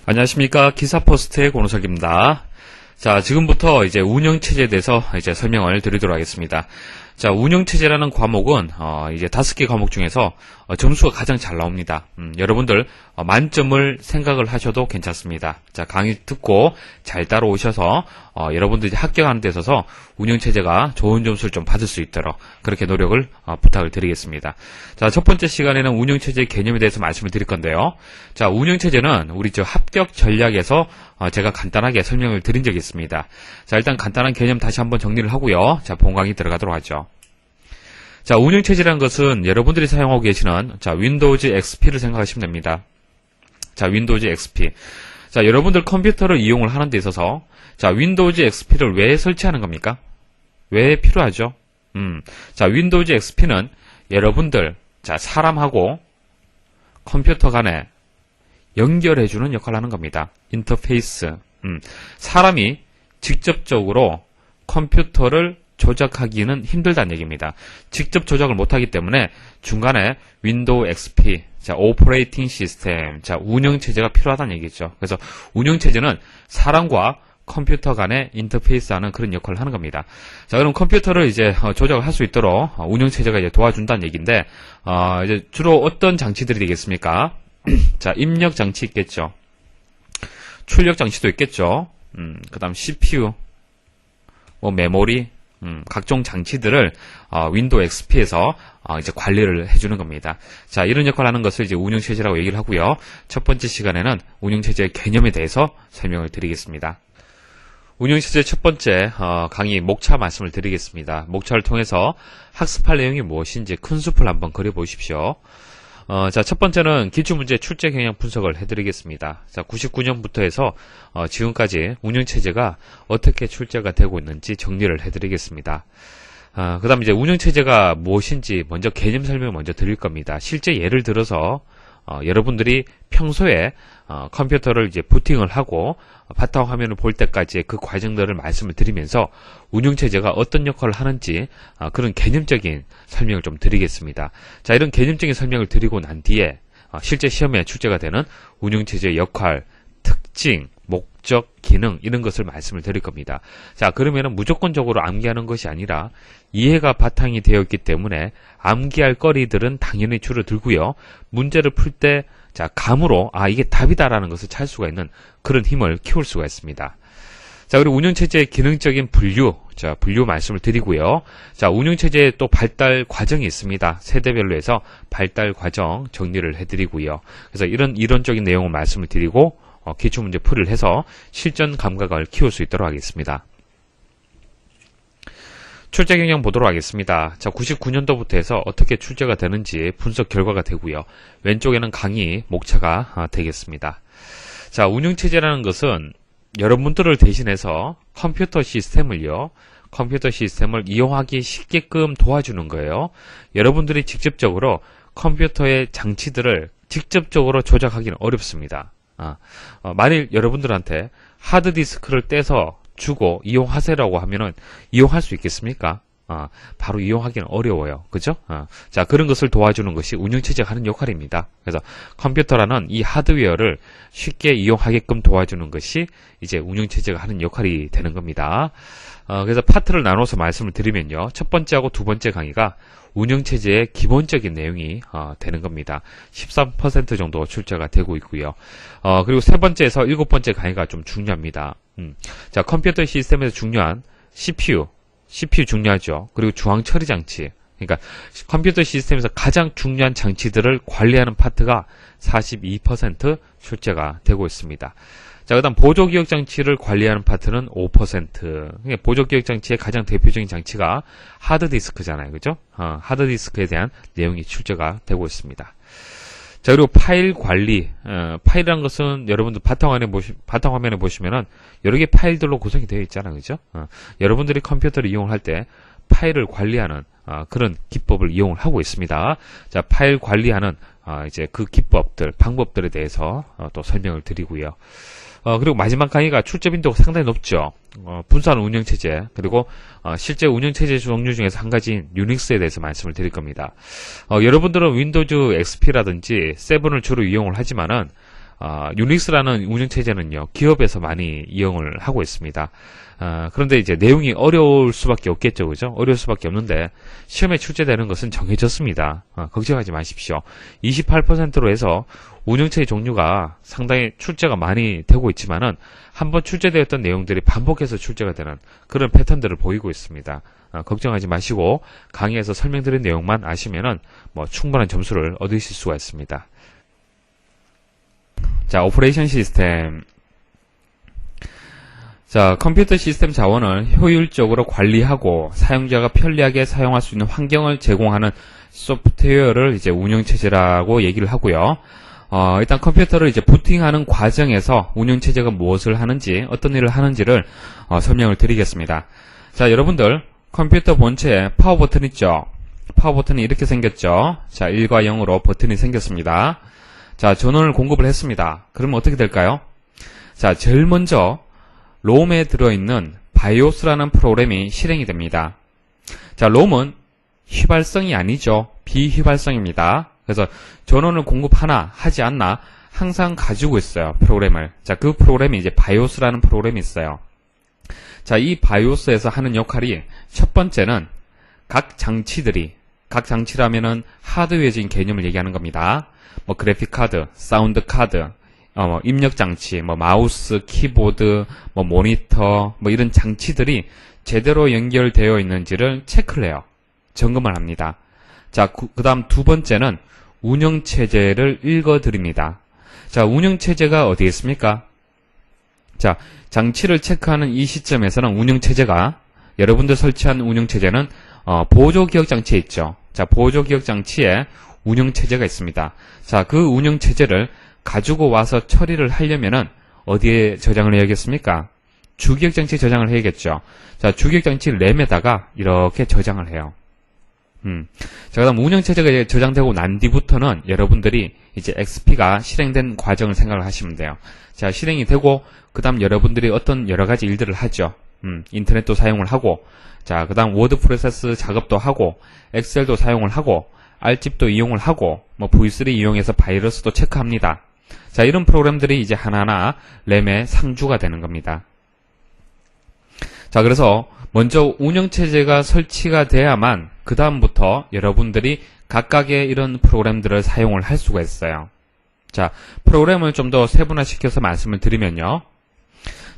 안녕하십니까. 기사포스트의 권호석입니다. 자, 지금부터 이제 운영체제에 대해서 이제 설명을 드리도록 하겠습니다. 자, 운영체제라는 과목은, 이제 5개 과목 중에서, 점수가 가장 잘 나옵니다. 여러분들, 만점을 생각을 하셔도 괜찮습니다. 자, 강의 듣고 잘 따라오셔서, 여러분들이 합격하는 데 있어서 운영체제가 좋은 점수를 좀 받을 수 있도록 그렇게 노력을, 부탁을 드리겠습니다. 자, 첫 번째 시간에는 운영체제의 개념에 대해서 말씀을 드릴 건데요. 자, 운영체제는 우리 합격 전략에서 제가 간단하게 설명을 드린 적이 있습니다. 자, 일단 간단한 개념 다시 한번 정리를 하고요. 자, 본 강의 들어가도록 하죠. 자, 운영체제라는 것은 여러분들이 사용하고 계시는 윈도우즈 XP를 생각하시면 됩니다. 자, 윈도우즈 XP. 자, 여러분들 컴퓨터를 이용을 하는 데 있어서 자, 윈도우즈 XP를 왜 설치하는 겁니까? 왜 필요하죠? 자, 윈도우즈 XP는 여러분들 사람하고 컴퓨터 간에 연결해주는 역할을 하는 겁니다. 인터페이스. 사람이 직접적으로 컴퓨터를 조작하기는 힘들다는 얘기입니다. 직접 조작을 못하기 때문에 중간에 윈도우 XP, 오퍼레이팅 시스템, 운영체제가 필요하다는 얘기죠. 그래서 운영체제는 사람과 컴퓨터 간에 인터페이스하는 그런 역할을 하는 겁니다. 자, 그럼 컴퓨터를 이제 조작을 할 수 있도록 운영체제가 이제 도와준다는 얘기인데, 이제 주로 어떤 장치들이 되겠습니까? 자, 입력 장치 있겠죠. 출력 장치도 있겠죠. 그 다음 CPU, 메모리, 각종 장치들을 윈도우 XP에서 이제 관리를 해주는 겁니다. 자, 이런 역할을 하는 것을 이제 운영체제라고 얘기를 하고요. 첫 번째 시간에는 운영체제의 개념에 대해서 설명을 드리겠습니다. 운영체제 첫 번째 강의 목차 말씀을 드리겠습니다. 목차를 통해서 학습할 내용이 무엇인지 큰 숲을 한번 그려보십시오. 자, 첫 번째는 기출문제 출제 경향 분석을 해드리겠습니다. 자, 99년부터 해서 지금까지 운영체제가 어떻게 출제가 되고 있는지 정리를 해드리겠습니다. 그 다음 이제 운영체제가 무엇인지 먼저 개념 설명을 먼저 드릴 겁니다. 실제 예를 들어서 여러분들이 평소에 컴퓨터를 이제 부팅을 하고 바탕화면을 볼 때까지의 그 과정들을 말씀을 드리면서 운영체제가 어떤 역할을 하는지 그런 개념적인 설명을 좀 드리겠습니다. 자, 이런 개념적인 설명을 드리고 난 뒤에 실제 시험에 출제가 되는 운영체제의 역할, 특징, 목적, 기능 이런 것을 말씀을 드릴 겁니다. 자, 그러면은 무조건적으로 암기하는 것이 아니라 이해가 바탕이 되어 있기 때문에 암기할 거리들은 당연히 줄어들고요. 문제를 풀 때 감으로 이게 답이다라는 것을 찾을 수가 있는 그런 힘을 키울 수가 있습니다. 자, 그리고 운영체제의 기능적인 분류, 분류 말씀을 드리고요. 자, 운영체제의 또 발달 과정이 있습니다. 세대별로 해서 발달 과정 정리를 해드리고요. 그래서 이런 이론적인 내용을 말씀을 드리고 기출문제 풀이를 해서 실전 감각을 키울 수 있도록 하겠습니다. 출제 경향 보도록 하겠습니다. 자, 99년도부터 해서 어떻게 출제가 되는지 분석 결과가 되고요. 왼쪽에는 강의 목차가 되겠습니다. 자, 운영체제라는 것은 여러분들을 대신해서 컴퓨터 시스템을 이용하기 쉽게끔 도와주는 거예요. 여러분들이 직접적으로 컴퓨터의 장치들을 직접적으로 조작하기는 어렵습니다. 만일 여러분들한테 하드디스크를 떼서 주고 이용하세요라고 하면은 이용할 수 있겠습니까? 바로 이용하기는 어려워요. 그죠? 자, 그런 것을 도와주는 것이 운영체제가 하는 역할입니다. 그래서 컴퓨터라는 이 하드웨어를 쉽게 이용하게끔 도와주는 것이 이제 운영체제가 하는 역할이 되는 겁니다. 그래서 파트를 나눠서 말씀을 드리면요. 첫 번째하고 두 번째 강의가 운영체제의 기본적인 내용이 되는 겁니다. 13% 정도 출제가 되고 있고요. 그리고 세 번째에서 일곱 번째 강의가 좀 중요합니다. 자, 컴퓨터 시스템에서 중요한 CPU 중요하죠. 그리고 중앙 처리 장치. 그러니까 컴퓨터 시스템에서 가장 중요한 장치들을 관리하는 파트가 42% 출제가 되고 있습니다. 자, 그 다음 보조기억 장치를 관리하는 파트는 5%. 그러니까 보조기억 장치의 가장 대표적인 장치가 하드디스크잖아요. 그죠? 하드디스크에 대한 내용이 출제가 되고 있습니다. 자, 그리고 파일 관리. 파일이라는 것은 여러분들 바탕화면에 보시면은 여러 개의 파일들로 구성이 되어 있잖아요. 그죠? 여러분들이 컴퓨터를 이용할 때 파일을 관리하는 그런 기법을 이용을 하고 있습니다. 자, 파일 관리하는 이제 그 기법들, 방법들에 대해서 또 설명을 드리고요. 그리고 마지막 강의가 출제 빈도가 상당히 높죠. 분산한 운영체제, 그리고 실제 운영체제 종류 중에서 한 가지인 유닉스에 대해서 말씀을 드릴 겁니다. 여러분들은 윈도우즈 XP라든지 7을 주로 이용을 하지만은 유닉스라는 운영체제는요, 기업에서 많이 이용을 하고 있습니다. 그런데 이제 내용이 어려울 수밖에 없겠죠, 그죠? 어려울 수밖에 없는데, 시험에 출제되는 것은 정해졌습니다. 걱정하지 마십시오. 28%로 해서 운영체제 종류가 상당히 출제가 많이 되고 있지만은, 한번 출제되었던 내용들이 반복해서 출제가 되는 그런 패턴들을 보이고 있습니다. 걱정하지 마시고, 강의에서 설명드린 내용만 아시면은, 충분한 점수를 얻으실 수가 있습니다. 자, 오퍼레이션 시스템. 자, 컴퓨터 시스템 자원을 효율적으로 관리하고 사용자가 편리하게 사용할 수 있는 환경을 제공하는 소프트웨어를 이제 운영체제라고 얘기를 하고요. 일단 컴퓨터를 이제 부팅하는 과정에서 운영체제가 무엇을 하는지, 어떤 일을 하는지를 설명을 드리겠습니다. 자, 여러분들 컴퓨터 본체에 파워 버튼 있죠? 파워 버튼이 이렇게 생겼죠? 자, 1과 0으로 버튼이 생겼습니다. 자, 전원을 공급을 했습니다. 그러면 어떻게 될까요? 자, 제일 먼저 롬에 들어있는 바이오스라는 프로그램이 실행이 됩니다. 자, 롬은 휘발성이 아니죠. 비휘발성입니다. 그래서 전원을 공급하나 하지 않나 항상 가지고 있어요. 프로그램을. 자, 그 프로그램이 이제 바이오스라는 프로그램이 있어요. 자, 이 바이오스에서 하는 역할이 첫 번째는 각 장치라면은 하드웨어적인 개념을 얘기하는 겁니다. 그래픽 카드, 사운드 카드, 입력 장치, 마우스, 키보드, 모니터, 이런 장치들이 제대로 연결되어 있는지를 체크를 해요. 점검을 합니다. 자, 그 다음 두 번째는 운영체제를 읽어드립니다. 자, 운영체제가 어디에 있습니까? 자, 장치를 체크하는 이 시점에서는 운영체제가, 여러분들 설치한 운영체제는, 보조기억장치에 있죠. 자, 보조기억장치에 운영체제가 있습니다. 자, 그 운영체제를 가지고 와서 처리를 하려면은 어디에 저장을 해야겠습니까? 주기억장치에 저장을 해야겠죠. 자, 주기억장치 램에다가 이렇게 저장을 해요. 자, 그 다음 운영체제가 이제 저장되고 난 뒤부터는 여러분들이 이제 XP가 실행된 과정을 생각을 하시면 돼요. 자, 실행이 되고, 그 다음 여러분들이 어떤 여러가지 일들을 하죠. 인터넷도 사용을 하고, 자, 그 다음 워드 프로세스 작업도 하고, 엑셀도 사용을 하고, 알집도 이용을 하고, V3 이용해서 바이러스도 체크합니다. 자, 이런 프로그램들이 이제 하나하나 램에 상주가 되는 겁니다. 자, 그래서 먼저 운영체제가 설치가 돼야만 그 다음부터 여러분들이 각각의 이런 프로그램들을 사용을 할 수가 있어요. 자, 프로그램을 좀 더 세분화시켜서 말씀을 드리면요.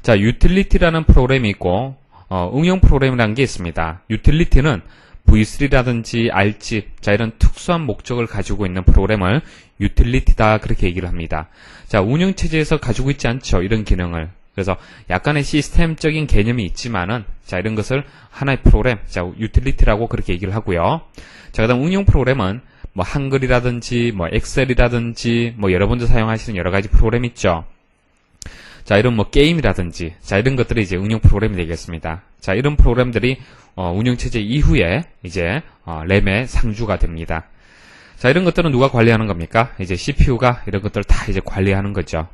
자, 유틸리티라는 프로그램이 있고, 응용 프로그램이라는 게 있습니다. 유틸리티는 V3라든지 알집, 자, 이런 특수한 목적을 가지고 있는 프로그램을 유틸리티다, 그렇게 얘기를 합니다. 자, 운영체제에서 가지고 있지 않죠, 이런 기능을. 그래서 약간의 시스템적인 개념이 있지만은, 자, 이런 것을 하나의 프로그램, 자, 유틸리티라고 그렇게 얘기를 하고요. 자, 그 다음 응용 프로그램은 한글이라든지, 엑셀이라든지, 여러분들 사용하시는 여러 가지 프로그램 있죠. 자, 이런 게임이라든지, 자, 이런 것들이 이제 응용 프로그램이 되겠습니다. 자, 이런 프로그램들이 운영체제 이후에 이제 램에 상주가 됩니다. 자, 이런 것들은 누가 관리하는 겁니까? 이제 CPU가 이런 것들을 다 이제 관리하는 거죠.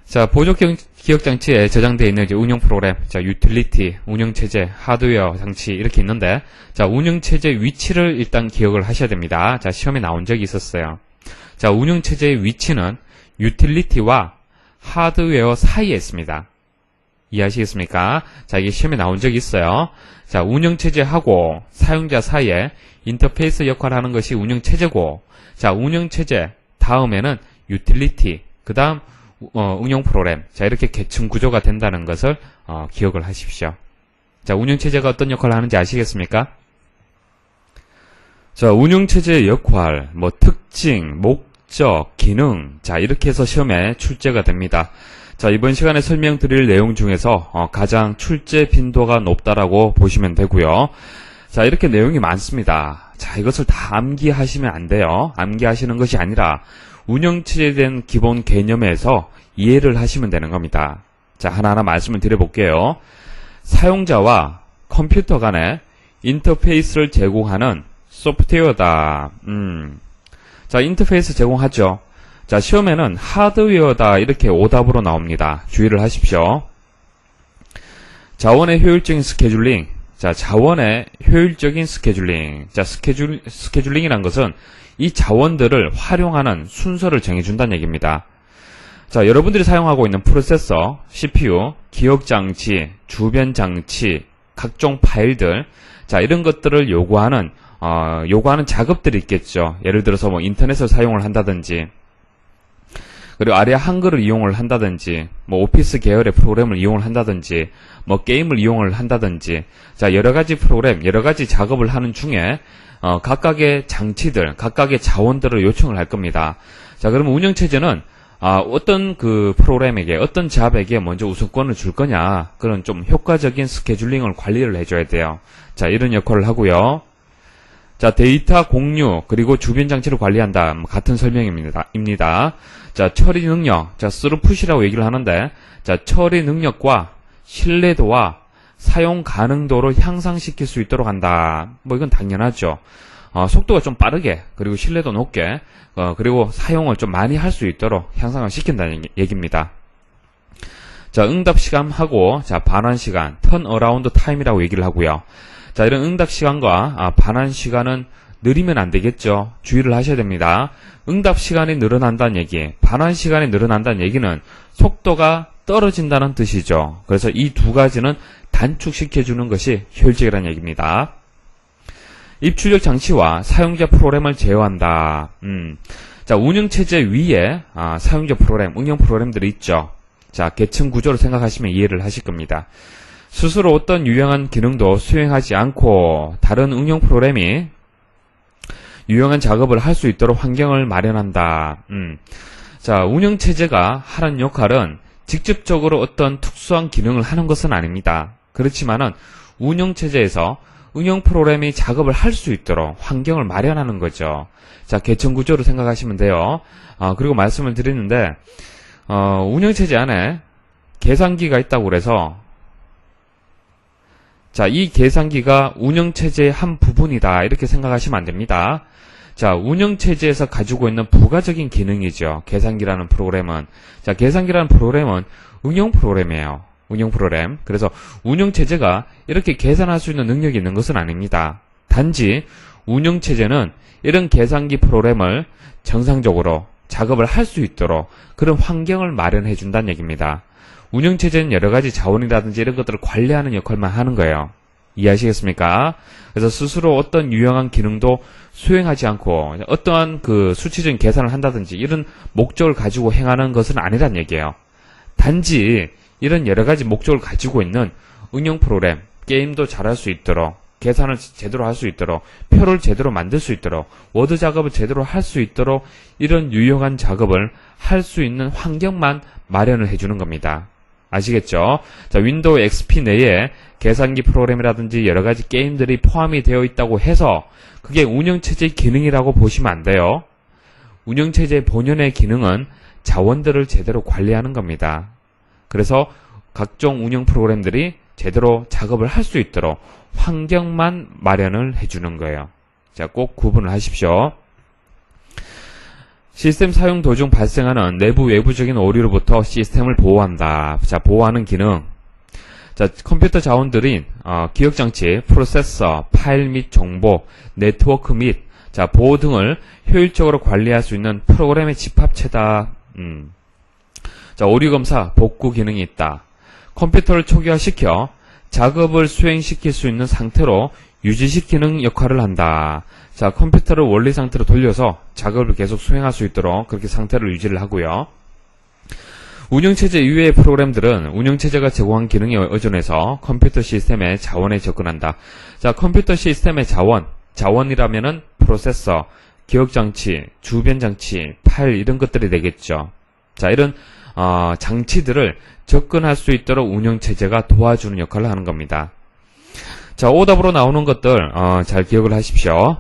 자, 보조 기억장치에 저장되어 있는 이제 운영 프로그램, 자, 유틸리티, 운영체제, 하드웨어 장치 이렇게 있는데, 자, 운영체제 위치를 일단 기억을 하셔야 됩니다. 자, 시험에 나온 적이 있었어요. 자, 운영체제의 위치는 유틸리티와 하드웨어 사이에 있습니다. 이해하시겠습니까? 자, 이게 시험에 나온 적이 있어요. 자, 운영체제하고 사용자 사이에 인터페이스 역할을 하는 것이 운영체제고, 자, 운영체제 다음에는 유틸리티, 그 다음 응용 프로그램, 자, 이렇게 계층 구조가 된다는 것을 기억을 하십시오. 자, 운영체제가 어떤 역할을 하는지 아시겠습니까? 자, 운영체제의 역할, 특징, 목적, 기능, 자, 이렇게 해서 시험에 출제가 됩니다. 자, 이번 시간에 설명드릴 내용 중에서 가장 출제 빈도가 높다라고 보시면 되고요. 자, 이렇게 내용이 많습니다. 자, 이것을 다 암기하시면 안 돼요. 암기하시는 것이 아니라 운영체제에 대한 기본 개념에서 이해를 하시면 되는 겁니다. 자, 하나하나 말씀을 드려볼게요. 사용자와 컴퓨터 간의 인터페이스를 제공하는 소프트웨어다. 자, 인터페이스 제공하죠. 자, 시험에는 하드웨어다 이렇게 오답으로 나옵니다. 주의를 하십시오. 자원의 효율적인 스케줄링. 자, 자원의 효율적인 스케줄링. 자, 스케줄링이란 것은 이 자원들을 활용하는 순서를 정해준다는 얘기입니다. 자, 여러분들이 사용하고 있는 프로세서, CPU, 기억장치, 주변장치, 각종 파일들, 자, 이런 것들을 요구하는 작업들이 있겠죠. 예를 들어서 뭐 인터넷을 사용을 한다든지, 그리고 아리아 한글을 이용을 한다든지, 뭐 오피스 계열의 프로그램을 이용을 한다든지, 뭐 게임을 이용을 한다든지, 자, 여러 가지 프로그램, 여러 가지 작업을 하는 중에, 각각의 장치들, 각각의 자원들을 요청을 할 겁니다. 자, 그러면 운영체제는, 어떤 그 프로그램에게, 어떤 잡에게 먼저 우선권을 줄 거냐, 그런 좀 효과적인 스케줄링을 관리를 해줘야 돼요. 자, 이런 역할을 하고요. 자, 데이터 공유, 그리고 주변 장치를 관리한다. 같은 설명입니다. 자, 처리 능력. 자, 스루풋이라고 얘기를 하는데, 자, 처리 능력과 신뢰도와 사용 가능도를 향상시킬 수 있도록 한다. 뭐, 이건 당연하죠. 속도가 좀 빠르게, 그리고 신뢰도 높게, 그리고 사용을 좀 많이 할 수 있도록 향상을 시킨다는 얘기입니다. 자, 응답 시간하고, 자, 반환 시간, 턴어라운드 타임이라고 얘기를 하고요. 자, 이런 응답 시간과 반환 시간은 느리면 안 되겠죠. 주의를 하셔야 됩니다. 응답 시간이 늘어난다는 얘기, 반환 시간이 늘어난다는 얘기는 속도가 떨어진다는 뜻이죠. 그래서 이 두 가지는 단축시켜주는 것이 효율적이라는 얘기입니다. 입출력 장치와 사용자 프로그램을 제어한다. 자, 운영체제 위에 사용자 프로그램, 응용 프로그램들이 있죠. 자, 계층 구조를 생각하시면 이해를 하실 겁니다. 스스로 어떤 유용한 기능도 수행하지 않고 다른 응용 프로그램이 유용한 작업을 할 수 있도록 환경을 마련한다. 자, 운영체제가 하는 역할은 직접적으로 어떤 특수한 기능을 하는 것은 아닙니다. 그렇지만은 운영체제에서 응용 프로그램이 작업을 할 수 있도록 환경을 마련하는 거죠. 자, 계층 구조를 생각하시면 돼요. 그리고 말씀을 드리는데, 운영체제 안에 계산기가 있다고 그래서, 자, 이 계산기가 운영체제의 한 부분이다. 이렇게 생각하시면 안 됩니다. 자, 운영체제에서 가지고 있는 부가적인 기능이죠. 계산기라는 프로그램은. 자, 계산기라는 프로그램은 응용 프로그램이에요. 응용 프로그램. 그래서 운영체제가 이렇게 계산할 수 있는 능력이 있는 것은 아닙니다. 단지 운영체제는 이런 계산기 프로그램을 정상적으로 작업을 할 수 있도록 그런 환경을 마련해 준다는 얘기입니다. 운영체제는 여러가지 자원이라든지 이런 것들을 관리하는 역할만 하는 거예요. 이해하시겠습니까? 그래서 스스로 어떤 유용한 기능도 수행하지 않고 어떠한 그 수치적인 계산을 한다든지 이런 목적을 가지고 행하는 것은 아니란 얘기예요. 단지 이런 여러가지 목적을 가지고 있는 응용 프로그램, 게임도 잘할 수 있도록, 계산을 제대로 할 수 있도록, 표를 제대로 만들 수 있도록, 워드 작업을 제대로 할 수 있도록 이런 유용한 작업을 할 수 있는 환경만 마련을 해주는 겁니다. 아시겠죠? 자, 윈도우 XP 내에 계산기 프로그램이라든지 여러가지 게임들이 포함이 되어 있다고 해서 그게 운영체제의 기능이라고 보시면 안 돼요. 운영체제의 본연의 기능은 자원들을 제대로 관리하는 겁니다. 그래서 각종 운영 프로그램들이 제대로 작업을 할 수 있도록 환경만 마련을 해주는 거예요. 자, 꼭 구분을 하십시오. 시스템 사용 도중 발생하는 내부 외부적인 오류로부터 시스템을 보호한다. 자, 보호하는 기능. 자, 컴퓨터 자원들인 기억장치, 프로세서, 파일 및 정보, 네트워크 및 자, 보호 등을 효율적으로 관리할 수 있는 프로그램의 집합체다. 자, 오류 검사, 복구 기능이 있다. 컴퓨터를 초기화시켜 작업을 수행시킬 수 있는 상태로 유지시키는 역할을 한다. 자, 컴퓨터를 원리 상태로 돌려서 작업을 계속 수행할 수 있도록 그렇게 상태를 유지를 하고요. 운영체제 이외의 프로그램들은 운영체제가 제공한 기능에 의존해서 컴퓨터 시스템의 자원에 접근한다. 자, 컴퓨터 시스템의 자원이라면은 프로세서, 기억장치, 주변장치, 파일 이런 것들이 되겠죠. 자, 이런 장치들을 접근할 수 있도록 운영체제가 도와주는 역할을 하는 겁니다. 자, 오답으로 나오는 것들 잘 기억을 하십시오.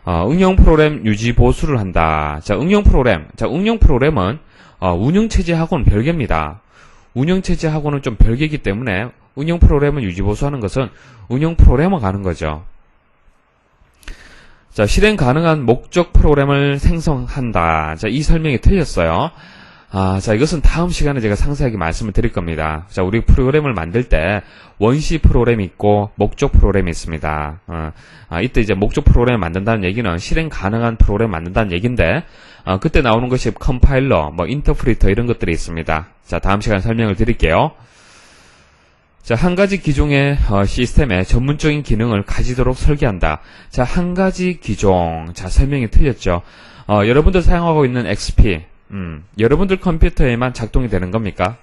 응용 프로그램 유지 보수를 한다. 자, 응용 프로그램은 운영체제하고는 별개입니다. 운영체제하고는 좀 별개이기 때문에 응용 프로그램을 유지 보수하는 것은 응용 프로그래머가 하는 거죠. 자, 실행 가능한 목적 프로그램을 생성한다. 자, 이 설명이 틀렸어요. 자, 이것은 다음 시간에 제가 상세하게 말씀을 드릴 겁니다. 자, 우리 프로그램을 만들 때 원시 프로그램이 있고 목적 프로그램이 있습니다. 이때 이제 목적 프로그램을 만든다는 얘기는 실행 가능한 프로그램을 만든다는 얘기인데, 그때 나오는 것이 컴파일러, 인터프리터 이런 것들이 있습니다. 자, 다음 시간에 설명을 드릴게요. 자, 한 가지 기종의 시스템에 전문적인 기능을 가지도록 설계한다. 자, 한 가지 기종. 자, 설명이 틀렸죠. 여러분들 사용하고 있는 XP, 여러분들 컴퓨터에만 작동이 되는 겁니까?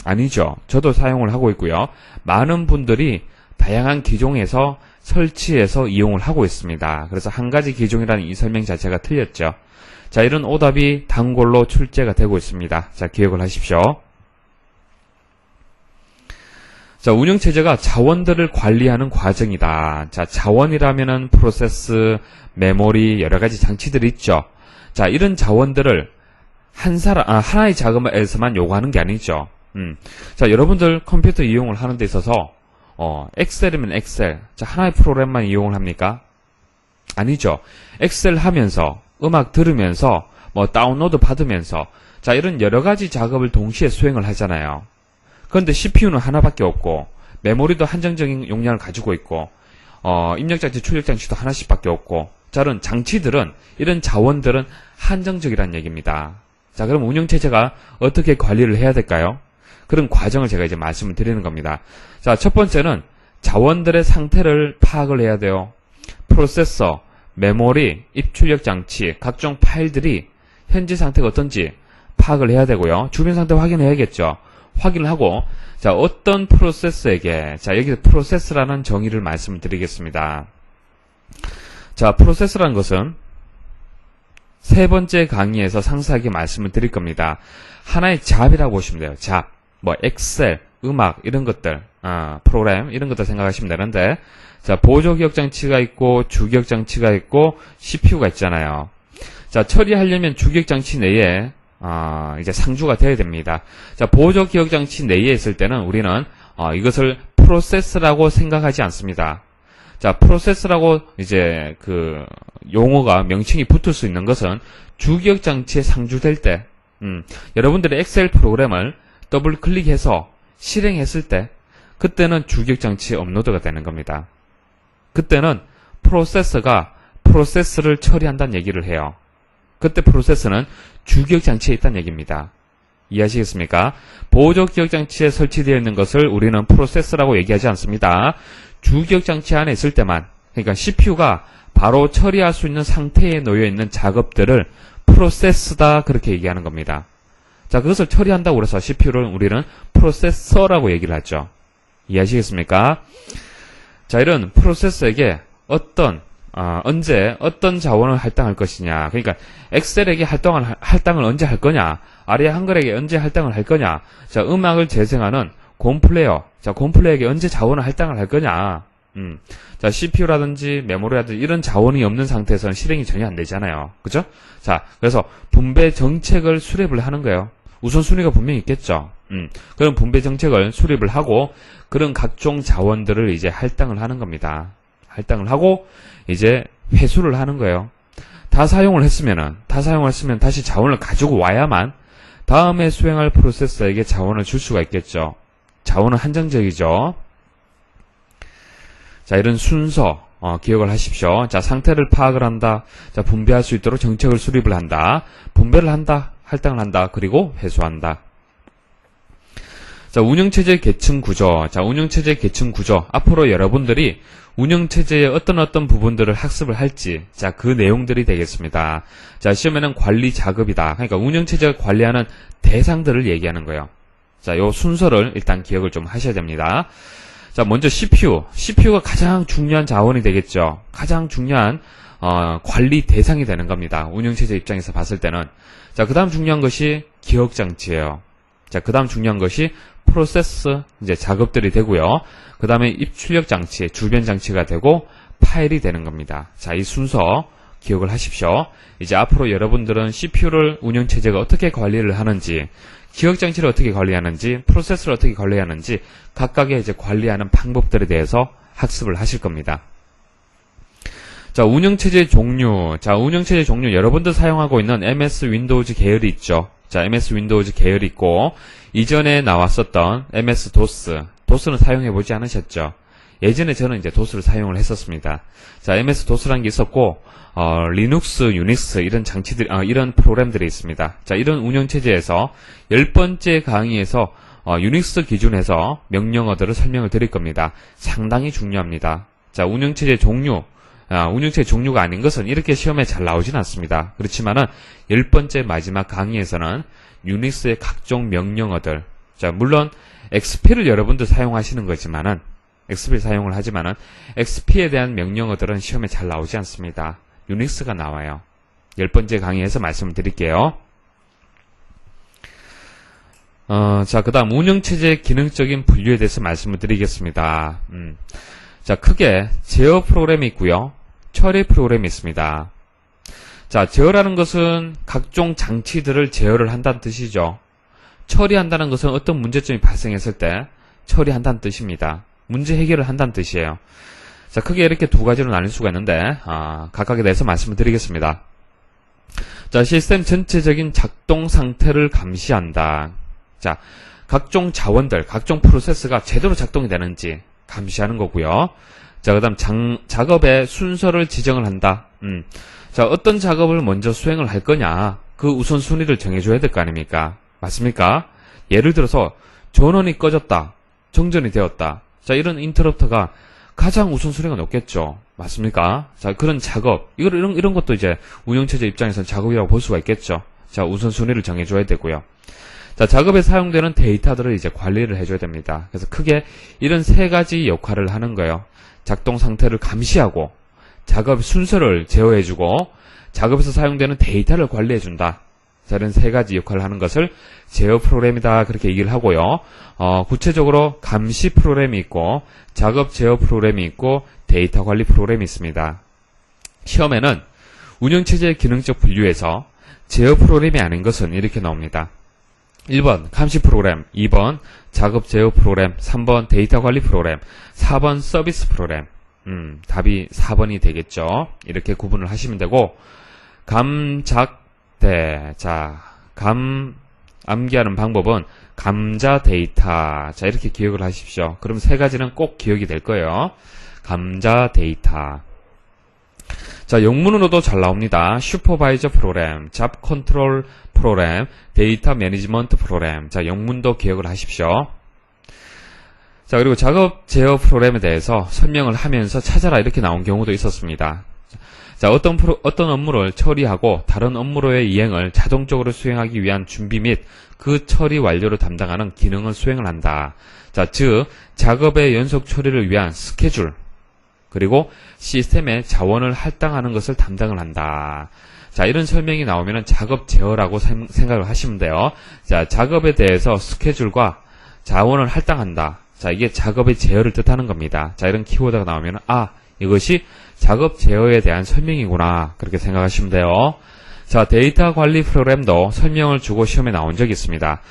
아니죠. 저도 사용을 하고 있고요. 많은 분들이 다양한 기종에서 설치해서 이용을 하고 있습니다. 그래서 한 가지 기종이라는 이 설명 자체가 틀렸죠. 자, 이런 오답이 단골로 출제가 되고 있습니다. 자, 기억을 하십시오. 자, 운영체제가 자원들을 관리하는 과정이다. 자, 자원이라면은 프로세스, 메모리, 여러가지 장치들이 있죠. 자, 이런 자원들을 하나의 작업에서만 요구하는 게 아니죠. 자, 여러분들 컴퓨터 이용을 하는 데 있어서, 엑셀이면 엑셀. 자, 하나의 프로그램만 이용을 합니까? 아니죠. 엑셀 하면서, 음악 들으면서, 다운로드 받으면서, 자, 이런 여러가지 작업을 동시에 수행을 하잖아요. 그런데 CPU는 하나밖에 없고, 메모리도 한정적인 용량을 가지고 있고, 입력장치, 출력장치도 하나씩밖에 없고, 자, 이런 장치들은, 이런 자원들은 한정적이라는 얘기입니다. 자, 그럼 운영체제가 어떻게 관리를 해야 될까요? 그런 과정을 제가 이제 말씀을 드리는 겁니다. 자, 첫 번째는 자원들의 상태를 파악을 해야 돼요. 프로세서, 메모리, 입출력장치, 각종 파일들이 현재 상태가 어떤지 파악을 해야 되고요. 주변 상태 확인해야겠죠. 확인을 하고, 자, 어떤 프로세스에게, 자, 여기서 프로세스라는 정의를 말씀을 드리겠습니다. 자, 프로세스라는 것은 세 번째 강의에서 상세하게 말씀을 드릴 겁니다. 하나의 잡이라고 보시면 돼요. 잡, 엑셀, 음악, 이런 것들, 프로그램, 이런 것들 생각하시면 되는데, 자, 보조기억장치가 있고, 주기억장치가 있고, CPU가 있잖아요. 자, 처리하려면 주기억장치 내에, 이제 상주가 되어야 됩니다. 자, 보조기억장치 내에 있을 때는 우리는, 이것을 프로세스라고 생각하지 않습니다. 자, 프로세스라고 이제 용어가 명칭이 붙을 수 있는 것은 주기억 장치에 상주될 때, 여러분들의 엑셀 프로그램을 더블 클릭해서 실행했을 때, 그때는 주기억 장치에 업로드가 되는 겁니다. 그때는 프로세서가 프로세스를 처리한다는 얘기를 해요. 그때 프로세스는 주기억 장치에 있다는 얘기입니다. 이해하시겠습니까? 보조 기억 장치에 설치되어 있는 것을 우리는 프로세스라고 얘기하지 않습니다. 주기억 장치 안에 있을 때만, 그러니까 CPU가 바로 처리할 수 있는 상태에 놓여 있는 작업들을 프로세스다, 그렇게 얘기하는 겁니다. 자, 그것을 처리한다고 해서 CPU를 우리는 프로세서라고 얘기를 하죠. 이해하시겠습니까? 자, 이런 프로세서에게 언제 어떤 자원을 할당할 것이냐. 그러니까 엑셀에게 할당을 언제 할 거냐, 아리아 한글에게 언제 할당을 할 거냐. 자, 음악을 재생하는 곰플레이어, 자, 곰플레이어에게 언제 자원을 할당을 할 거냐. 자, CPU라든지 메모리라든지 이런 자원이 없는 상태에서는 실행이 전혀 안 되잖아요. 그죠? 자, 그래서 분배 정책을 수립을 하는 거예요. 우선순위가 분명히 있겠죠. 그런 분배 정책을 수립을 하고, 그런 각종 자원들을 이제 할당을 하는 겁니다. 할당을 하고, 이제 회수를 하는 거예요. 다 사용을 했으면 다시 자원을 가지고 와야만 다음에 수행할 프로세서에게 자원을 줄 수가 있겠죠. 자원은 한정적이죠. 자, 이런 순서, 기억을 하십시오. 자, 상태를 파악을 한다. 자, 분배할 수 있도록 정책을 수립을 한다. 분배를 한다. 할당을 한다. 그리고 회수한다. 자, 운영체제 계층 구조. 자, 운영체제 계층 구조. 앞으로 여러분들이 운영체제의 어떤 부분들을 학습을 할지, 자, 그 내용들이 되겠습니다. 자, 시험에는 관리 작업이다. 그러니까 운영체제가 관리하는 대상들을 얘기하는 거예요. 자, 요 순서를 일단 기억을 좀 하셔야 됩니다. 자, 먼저 CPU가 가장 중요한 자원이 되겠죠. 가장 중요한 관리 대상이 되는 겁니다. 운영체제 입장에서 봤을 때는. 자, 그 다음 중요한 것이 기억장치예요. 자, 그 다음 중요한 것이 프로세스, 이제 작업들이 되고요. 그 다음에 입출력 장치, 주변 장치가 되고 파일이 되는 겁니다. 자, 이 순서 기억을 하십시오. 이제 앞으로 여러분들은 CPU를 운영체제가 어떻게 관리를 하는지, 기억장치를 어떻게 관리하는지, 프로세스를 어떻게 관리하는지 각각의 이제 관리하는 방법들에 대해서 학습을 하실 겁니다. 자, 운영체제 종류. 자, 운영체제 종류. 여러분들 사용하고 있는 MS 윈도우즈 계열이 있죠. 자, MS 윈도우즈 계열이 있고, 이전에 나왔었던 MS 도스, 도스는 사용해보지 않으셨죠? 예전에 저는 이제 도스를 사용을 했었습니다. 자, MS 도스라는 게 있었고, 리눅스, 유닉스, 이런 장치들, 이런 프로그램들이 있습니다. 자, 이런 운영체제에서 10번째 강의에서 유닉스 기준에서 명령어들을 설명을 드릴 겁니다. 상당히 중요합니다. 자, 운영체제 종류, 운영체제 종류가 아닌 것은 이렇게 시험에 잘 나오진 않습니다. 그렇지만은 10번째 마지막 강의에서는 유닉스의 각종 명령어들, 자, 물론 XP를 여러분들 사용하시는 거지만은, XP를 사용을 하지만은, XP에 대한 명령어들은 시험에 잘 나오지 않습니다. 유닉스가 나와요. 10번째 강의에서 말씀을 드릴게요. 자, 그 다음 운영체제의 기능적인 분류에 대해서 말씀을 드리겠습니다. 자, 크게 제어 프로그램이 있고요. 처리 프로그램이 있습니다. 자, 제어라는 것은 각종 장치들을 제어를 한다는 뜻이죠. 처리한다는 것은 어떤 문제점이 발생했을 때 처리한다는 뜻입니다. 문제 해결을 한다는 뜻이에요. 자, 크게 이렇게 두 가지로 나눌 수가 있는데 각각에 대해서 말씀을 드리겠습니다. 자, 시스템 전체적인 작동 상태를 감시한다. 자, 각종 자원들, 각종 프로세스가 제대로 작동이 되는지 감시하는 거고요. 자, 그 다음 작업의 순서를 지정을 한다. 자, 어떤 작업을 먼저 수행을 할 거냐, 그 우선순위를 정해줘야 될 거 아닙니까? 맞습니까? 예를 들어서 전원이 꺼졌다, 정전이 되었다. 자, 이런 인터럽터가 가장 우선순위가 높겠죠. 맞습니까? 자, 그런 작업, 이런 것도 이제 운영체제 입장에서는 작업이라고 볼 수가 있겠죠. 자, 우선순위를 정해줘야 되고요. 자, 작업에 사용되는 데이터들을 이제 관리를 해줘야 됩니다. 그래서 크게 이런 세 가지 역할을 하는 거예요. 작동 상태를 감시하고, 작업 순서를 제어해주고, 작업에서 사용되는 데이터를 관리해준다. 자, 이런 세 가지 역할을 하는 것을 제어 프로그램이다, 그렇게 얘기를 하고요. 구체적으로 감시 프로그램이 있고, 작업 제어 프로그램이 있고, 데이터 관리 프로그램이 있습니다. 시험에는 운영체제의 기능적 분류에서 제어 프로그램이 아닌 것은 이렇게 나옵니다. 1번 감시 프로그램, 2번 작업 제어 프로그램, 3번 데이터 관리 프로그램, 4번 서비스 프로그램. 답이 4번이 되겠죠. 이렇게 구분을 하시면 되고, 감작대, 자, 암기하는 방법은 감자 데이터. 자, 이렇게 기억을 하십시오. 그럼 세 가지는 꼭 기억이 될 거예요. 감자 데이터. 자, 영문으로도 잘 나옵니다. 슈퍼바이저 프로그램, 잡 컨트롤 프로그램, 데이터 매니지먼트 프로그램. 자, 영문도 기억을 하십시오. 자, 그리고 작업 제어 프로그램에 대해서 설명을 하면서 찾아라, 이렇게 나온 경우도 있었습니다. 자, 어떤 업무를 처리하고 다른 업무로의 이행을 자동적으로 수행하기 위한 준비 및 그 처리 완료를 담당하는 기능을 수행을 한다. 자, 즉 작업의 연속 처리를 위한 스케줄, 그리고 시스템의 자원을 할당하는 것을 담당을 한다. 자, 이런 설명이 나오면 작업 제어라고 생각을 하시면 돼요. 자, 작업에 대해서 스케줄과 자원을 할당한다. 자, 이게 작업의 제어를 뜻하는 겁니다. 자, 이런 키워드가 나오면 이것이 작업 제어에 대한 설명이구나, 그렇게 생각하시면 돼요. 자, 데이터 관리 프로그램도 설명을 주고 시험에 나온 적이 있습니다.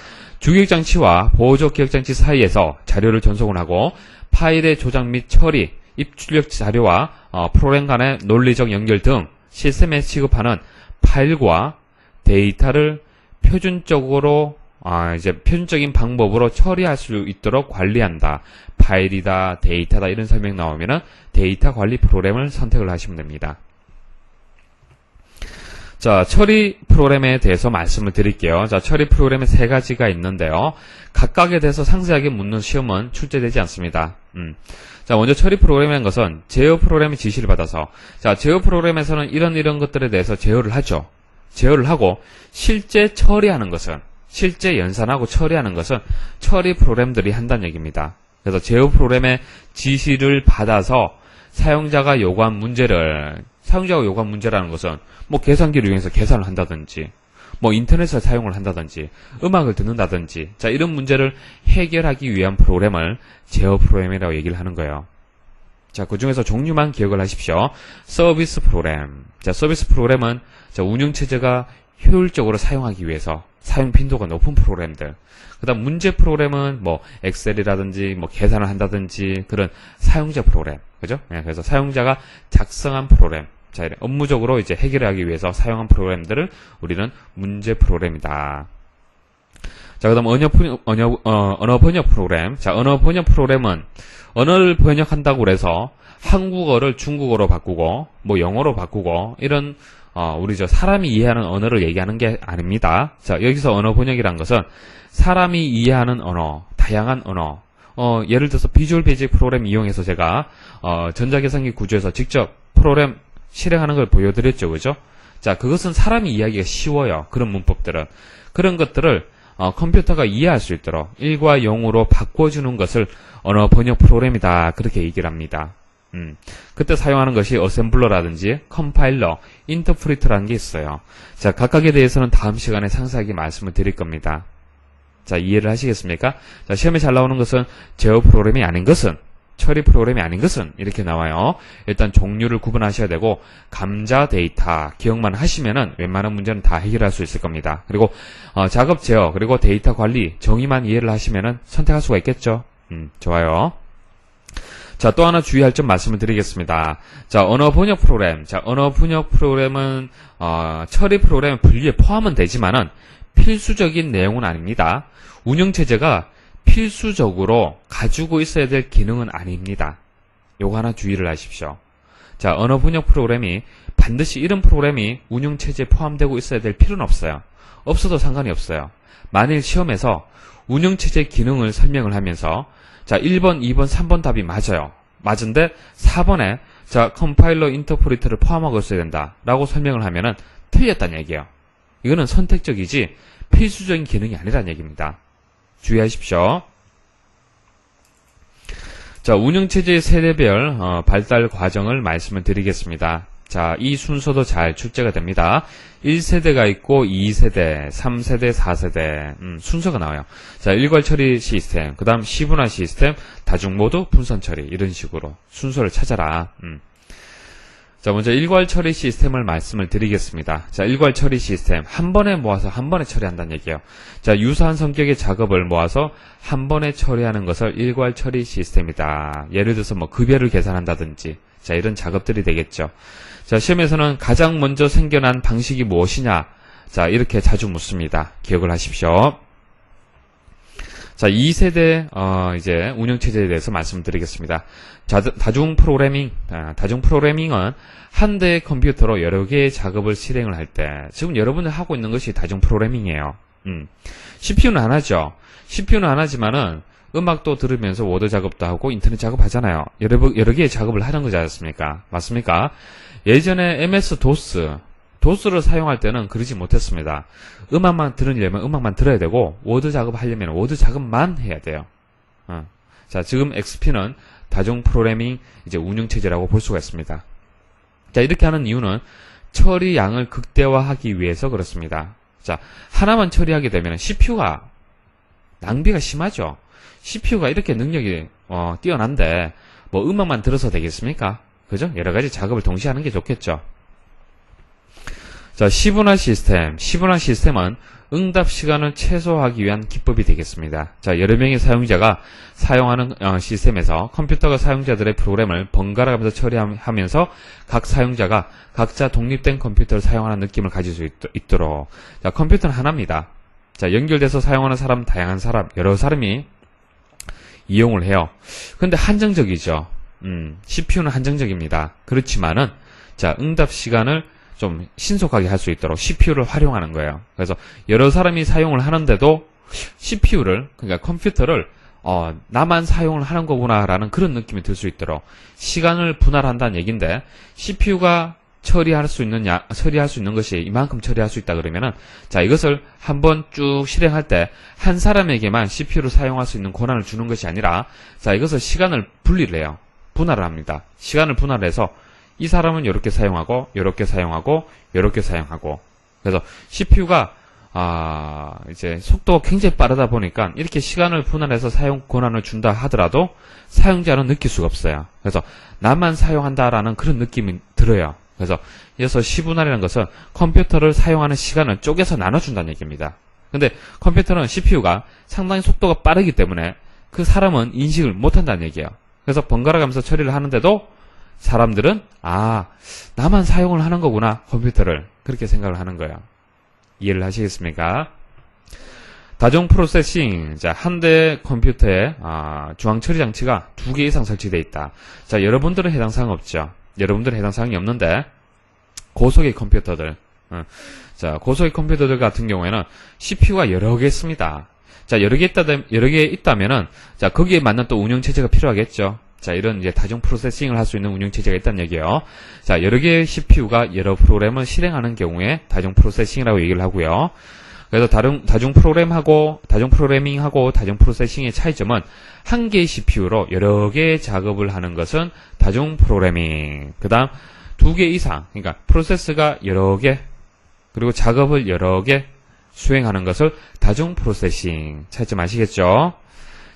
주기억장치와 보조 기억장치 사이에서 자료를 전송을 하고 파일의 조작 및 처리, 입출력 자료와 프로그램 간의 논리적 연결 등 시스템에 취급하는 파일과 데이터를 표준적인 방법으로 처리할 수 있도록 관리한다. 파일이다, 데이터다, 이런 설명 나오면은 데이터 관리 프로그램을 선택을 하시면 됩니다. 자, 처리 프로그램에 대해서 말씀을 드릴게요. 자, 처리 프로그램에 세 가지가 있는데요. 각각에 대해서 상세하게 묻는 시험은 출제되지 않습니다. 자, 먼저 처리 프로그램이라는 것은 제어 프로그램의 지시를 받아서, 자, 제어 프로그램에서는 이런 것들에 대해서 제어를 하죠. 제어를 하고, 실제 처리하는 것은, 실제 연산하고 처리하는 것은 처리 프로그램들이 한다는 얘기입니다. 그래서 제어 프로그램의 지시를 받아서 사용자가 요구한 문제라는 것은 뭐 계산기를 이용해서 계산을 한다든지, 뭐 인터넷을 사용을 한다든지, 음악을 듣는다든지, 자, 이런 문제를 해결하기 위한 프로그램을 제어 프로그램이라고 얘기를 하는 거예요. 자, 그 중에서 종류만 기억을 하십시오. 서비스 프로그램. 자, 서비스 프로그램은 운영체제가 효율적으로 사용하기 위해서 사용 빈도가 높은 프로그램들. 그 다음 문제 프로그램은 뭐 엑셀이라든지 뭐 계산을 한다든지 그런 사용자 프로그램. 그죠? 네, 그래서 사용자가 작성한 프로그램. 자, 업무적으로 이제 해결하기 위해서 사용한 프로그램들을 우리는 문제 프로그램이다. 자, 그 다음 언어 번역 프로그램. 자, 언어 번역 프로그램은 언어를 번역한다고 해서 한국어를 중국어로 바꾸고, 뭐 영어로 바꾸고, 이런, 우리 사람이 이해하는 언어를 얘기하는 게 아닙니다. 자, 여기서 언어 번역이란 것은 사람이 이해하는 언어, 다양한 언어, 예를 들어서 비주얼 베이직 프로그램 이용해서 제가, 전자계산기 구조에서 직접 프로그램 실행하는 걸 보여드렸죠. 그죠? 자, 그것은 사람이 이해하기가 쉬워요. 그런 문법들은. 그런 것들을 컴퓨터가 이해할 수 있도록 1과 0으로 바꿔주는 것을 언어 번역 프로그램이다. 그렇게 얘기를 합니다. 그때 사용하는 것이 어셈블러라든지 컴파일러, 인터프리터라는 게 있어요. 자, 각각에 대해서는 다음 시간에 상세하게 말씀을 드릴 겁니다. 자, 이해를 하시겠습니까? 자, 시험에 잘 나오는 것은 제어 프로그램이 아닌 것은, 처리 프로그램이 아닌 것은 이렇게 나와요. 일단 종류를 구분하셔야 되고 감자 데이터 기억만 하시면은 웬만한 문제는 다 해결할 수 있을 겁니다. 그리고 작업 제어 그리고 데이터 관리 정의만 이해를 하시면은 선택할 수가 있겠죠. 좋아요. 자, 또 하나 주의할 점 말씀을 드리겠습니다. 자, 언어 번역 프로그램. 자, 언어 번역 프로그램은 처리 프로그램 분류에 포함은 되지만은 필수적인 내용은 아닙니다. 운영체제가 필수적으로 가지고 있어야 될 기능은 아닙니다. 요거 하나 주의를 하십시오. 자, 언어 번역 프로그램이 반드시 이런 프로그램이 운영체제에 포함되고 있어야 될 필요는 없어요. 없어도 상관이 없어요. 만일 시험에서 운영체제 기능을 설명을 하면서 자, 1번, 2번, 3번 답이 맞아요. 맞은데 4번에 자, 컴파일러 인터프리터를 포함하고 있어야 된다 라고 설명을 하면은 틀렸다는 얘기예요. 이거는 선택적이지 필수적인 기능이 아니라는 얘기입니다. 주의하십시오. 자, 운영체제의 세대별 발달 과정을 말씀을 드리겠습니다. 자, 이 순서도 잘 출제가 됩니다. 1세대가 있고 2세대, 3세대, 4세대 순서가 나와요. 자, 일괄 처리 시스템, 그 다음 시분화 시스템, 다중모드, 분선 처리 이런 식으로 순서를 찾아라. 자, 먼저 일괄 처리 시스템을 말씀을 드리겠습니다. 자, 일괄 처리 시스템 한 번에 모아서 한 번에 처리한다는 얘기예요. 자, 유사한 성격의 작업을 모아서 한 번에 처리하는 것을 일괄 처리 시스템이다. 예를 들어서 뭐 급여를 계산한다든지 자, 이런 작업들이 되겠죠. 자, 시험에서는 가장 먼저 생겨난 방식이 무엇이냐? 자, 이렇게 자주 묻습니다. 기억을 하십시오. 자, 2세대 이제 운영체제에 대해서 말씀드리겠습니다. 다중 프로그래밍은 한 대의 컴퓨터로 여러 개의 작업을 실행을 할 때 지금 여러분들 하고 있는 것이 다중 프로그래밍이에요. CPU는 안 하죠. CPU는 안 하지만은 음악도 들으면서 워드 작업도 하고 인터넷 작업하잖아요. 여러 개의 작업을 하는 거지 않습니까? 맞습니까? 예전에 DOS를 사용할 때는 그러지 못했습니다. 음악만 들으려면 음악만 들어야 되고 워드 작업하려면 워드 작업만 해야 돼요. 자, 지금 XP는 다중 프로그래밍 이제 운영체제라고 볼 수가 있습니다. 자, 이렇게 하는 이유는 처리 양을 극대화하기 위해서 그렇습니다. 자, 하나만 처리하게 되면 CPU가 낭비가 심하죠. CPU가 이렇게 능력이 뛰어난데 뭐 음악만 들어서 되겠습니까? 그죠? 여러 가지 작업을 동시에 하는 게 좋겠죠. 자, 시분화 시스템은 응답 시간을 최소화하기 위한 기법이 되겠습니다. 자, 여러 명의 사용자가 사용하는 시스템에서 컴퓨터가 사용자들의 프로그램을 번갈아가면서 처리하면서 각 사용자가 각자 독립된 컴퓨터를 사용하는 느낌을 가질 수 있도록. 자, 컴퓨터는 하나입니다. 자, 연결돼서 사용하는 사람, 다양한 사람, 여러 사람이 이용을 해요. 근데 한정적이죠. CPU는 한정적입니다. 그렇지만은 자, 응답 시간을 좀 신속하게 할 수 있도록 CPU를 활용하는 거예요. 그래서 여러 사람이 사용을 하는데도 CPU를, 그러니까 컴퓨터를 나만 사용을 하는 거구나라는 그런 느낌이 들 수 있도록 시간을 분할한다는 얘기인데, CPU가 처리할 수 있는 것이 이만큼 처리할 수 있다 그러면은, 자, 이것을 한번 쭉 실행할 때 한 사람에게만 CPU를 사용할 수 있는 권한을 주는 것이 아니라, 자, 이것을 시간을 분리를 해요. 분할을 합니다. 시간을 분할해서 이 사람은 이렇게 사용하고, 이렇게 사용하고, 이렇게 사용하고. 그래서 CPU가 이제 속도가 굉장히 빠르다 보니까 이렇게 시간을 분할해서 사용 권한을 준다 하더라도 사용자는 느낄 수가 없어요. 그래서 나만 사용한다라는 그런 느낌이 들어요. 그래서 이어서 시분할이라는 것은 컴퓨터를 사용하는 시간을 쪼개서 나눠준다는 얘기입니다. 근데 컴퓨터는 CPU가 상당히 속도가 빠르기 때문에 그 사람은 인식을 못한다는 얘기예요. 그래서 번갈아 가면서 처리를 하는데도 사람들은 나만 사용을 하는 거구나, 컴퓨터를. 그렇게 생각을 하는 거예요. 이해를 하시겠습니까? 다중 프로세싱. 자, 한 대 컴퓨터에 중앙 처리 장치가 2개 이상 설치되어 있다. 자, 여러분들은 해당 사항 없죠. 여러분들은 해당 사항이 없는데 고속의 컴퓨터들, 자, 고속의 컴퓨터들 같은 경우에는 CPU가 여러 개 있습니다. 자, 여러 개 있다면은, 자, 거기에 맞는 또 운영체제가 필요하겠죠. 자, 이런 이제 다중 프로세싱을 할 수 있는 운영체제가 있다는 얘기예요. 자, 여러 개의 CPU가 여러 프로그램을 실행하는 경우에 다중 프로세싱이라고 얘기를 하고요. 그래서 다중 프로그래밍하고 다중 프로세싱의 차이점은 한 개의 CPU로 여러 개의 작업을 하는 것은 다중 프로그래밍. 그 다음 2개 이상, 그러니까 프로세스가 여러 개, 그리고 작업을 여러 개 수행하는 것을 다중 프로세싱. 차이점 아시겠죠?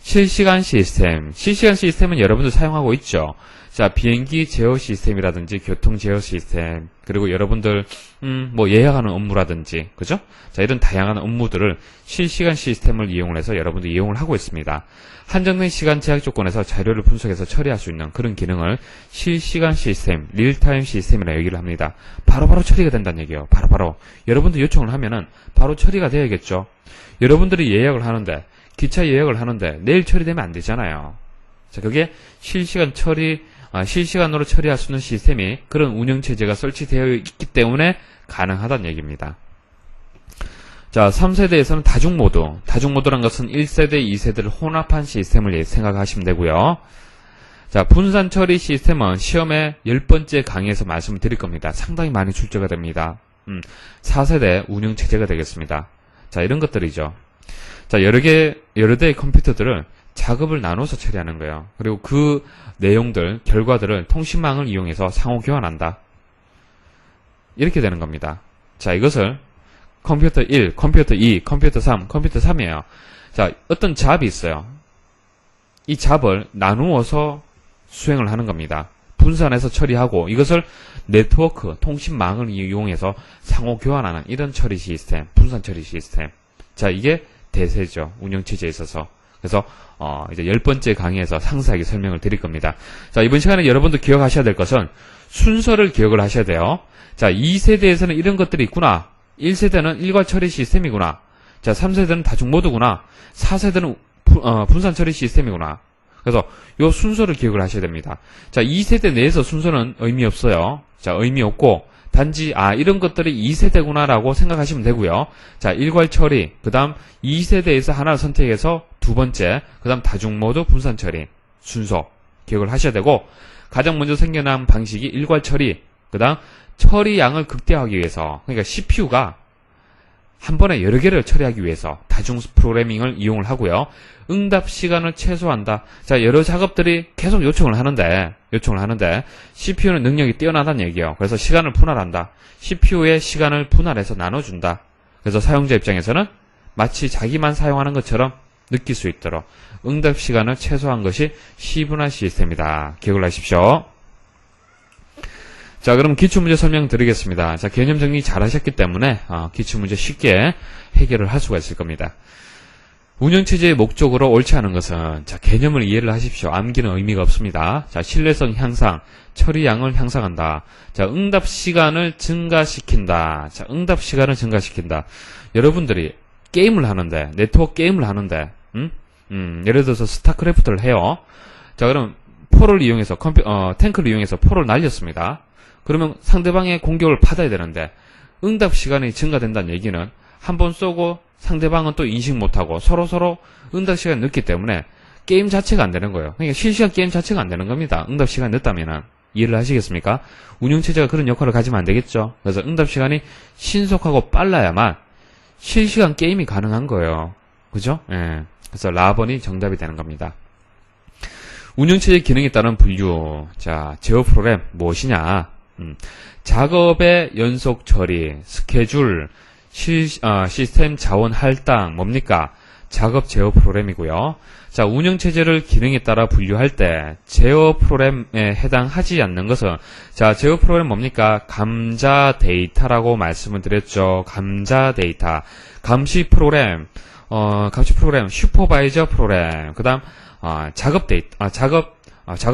실시간 시스템은 여러분들 사용하고 있죠. 자, 비행기 제어 시스템이라든지 교통 제어 시스템, 그리고 여러분들 뭐 예약하는 업무라든지, 그죠? 자, 이런 다양한 업무들을 실시간 시스템을 이용을 해서 여러분들 이용을 하고 있습니다. 한정된 시간 제약 조건에서 자료를 분석해서 처리할 수 있는 그런 기능을 실시간 시스템, 릴타임 시스템이라고 얘기를 합니다. 바로바로 처리가 된다는 얘기예요. 바로바로. 여러분들 요청을 하면은 바로 처리가 되어야겠죠. 여러분들이 예약을 하는데, 기차 예약을 하는데 내일 처리되면 안 되잖아요. 자, 그게 실시간으로 처리할 수 있는 시스템이, 그런 운영체제가 설치되어 있기 때문에 가능하다는 얘기입니다. 자, 3세대에서는 다중모드란 것은 1세대, 2세대를 혼합한 시스템을 생각하시면 되고요. 자, 분산처리 시스템은 시험에 10번째 강의에서 말씀을 드릴 겁니다. 상당히 많이 출제가 됩니다. 4세대 운영체제가 되겠습니다. 자, 이런 것들이죠. 자, 여러 대의 컴퓨터들을 작업을 나눠서 처리하는 거예요. 그리고 그 내용들, 결과들을 통신망을 이용해서 상호 교환한다. 이렇게 되는 겁니다. 자, 이것을 컴퓨터 1, 컴퓨터 2, 컴퓨터 3, 컴퓨터 3이에요. 자, 어떤 잡이 있어요. 이 잡을 나누어서 수행을 하는 겁니다. 분산해서 처리하고, 이것을 네트워크, 통신망을 이용해서 상호 교환하는 이런 처리 시스템, 분산 처리 시스템. 자, 이게 대세죠. 운영체제에 있어서. 그래서 이제 10번째 강의에서 상세하게 설명을 드릴 겁니다. 자, 이번 시간에 여러분들 기억하셔야 될 것은 순서를 기억을 하셔야 돼요. 자, 2세대에서는 이런 것들이 있구나. 1세대는 일괄 처리 시스템이구나. 자, 3세대는 다중모드구나. 4세대는 분산 처리 시스템이구나. 그래서 요 순서를 기억을 하셔야 됩니다. 자, 2세대 내에서 순서는 의미 없어요. 자, 의미 없고 단지 이런 것들이 2세대구나라고 생각하시면 되고요. 자, 일괄 처리, 그 다음 2세대에서 하나를 선택해서 두 번째, 그 다음 다중모드 분산 처리 순서 기억을 하셔야 되고, 가장 먼저 생겨난 방식이 일괄 처리, 그 다음 처리 양을 극대화하기 위해서, 그러니까 CPU가 한 번에 여러 개를 처리하기 위해서 다중 프로그래밍을 이용을 하고요. 응답 시간을 최소화한다. 자, 여러 작업들이 계속 요청을 하는데 CPU는 능력이 뛰어나다는 얘기예요. 그래서 시간을 분할한다. CPU의 시간을 분할해서 나눠준다. 그래서 사용자 입장에서는 마치 자기만 사용하는 것처럼 느낄 수 있도록 응답 시간을 최소화한 것이 C분할 시스템이다. 기억을 하십시오. 자, 그럼 기출문제 설명드리겠습니다. 자, 개념 정리 잘 하셨기 때문에 기출문제 쉽게 해결을 할 수가 있을 겁니다. 운영체제의 목적으로 옳지 않은 것은, 자, 개념을 이해를 하십시오. 암기는 의미가 없습니다. 자, 신뢰성 향상, 처리량을 향상한다. 자, 응답 시간을 증가시킨다. 자, 응답 시간을 증가시킨다. 여러분들이 게임을 하는데, 네트워크 게임을 하는데, 예를 들어서 스타크래프트를 해요. 자, 그럼 포를 이용해서 탱크를 이용해서 포를 날렸습니다. 그러면 상대방의 공격을 받아야 되는데 응답 시간이 증가된다는 얘기는 한 번 쏘고 상대방은 또 인식 못하고 서로 응답 시간이 늦기 때문에 게임 자체가 안 되는 거예요. 그러니까 실시간 게임 자체가 안 되는 겁니다. 응답 시간이 늦다면은. 이해를 하시겠습니까? 운영체제가 그런 역할을 가지면 안 되겠죠. 그래서 응답 시간이 신속하고 빨라야만 실시간 게임이 가능한 거예요. 그죠? 예. 그래서 라번이 정답이 되는 겁니다. 운영체제 기능에 따른 분류. 자, 제어 프로그램 무엇이냐? 작업의 연속 처리, 스케줄, 시스템 자원 할당, 뭡니까? 작업 제어 프로그램이고요. 자, 운영체제를 기능에 따라 분류할 때 제어 프로그램에 해당하지 않는 것은, 자, 제어 프로그램 뭡니까? 감자 데이터라고 말씀을 드렸죠. 감자 데이터. 감시 프로그램, 슈퍼바이저 프로그램, 그 다음 작업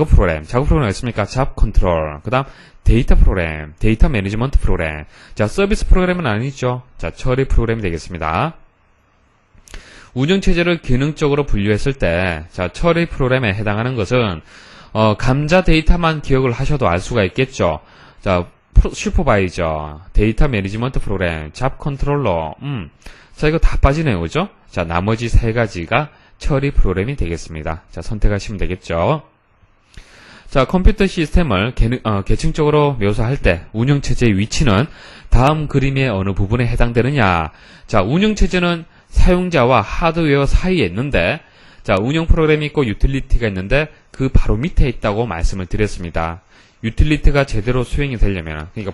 프로그램 있습니까? 잡 컨트롤, 그 다음 데이터 프로그램, 데이터 매니지먼트 프로그램. 자, 서비스 프로그램은 아니죠. 자, 처리 프로그램이 되겠습니다. 운영체제를 기능적으로 분류했을 때, 자, 처리 프로그램에 해당하는 것은, 감자 데이터만 기억을 하셔도 알 수가 있겠죠. 자, 슈퍼바이저, 데이터 매니지먼트 프로그램, 잡 컨트롤러, 자, 이거 다 빠지네요. 그죠? 자, 나머지 세 가지가 처리 프로그램이 되겠습니다. 자, 선택하시면 되겠죠. 자, 컴퓨터 시스템을 계층적으로 묘사할 때 운영체제의 위치는 다음 그림의 어느 부분에 해당되느냐. 자, 운영체제는 사용자와 하드웨어 사이에 있는데, 자, 운영 프로그램이 있고 유틸리티가 있는데 그 바로 밑에 있다고 말씀을 드렸습니다. 유틸리티가 제대로 수행이 되려면, 그러니까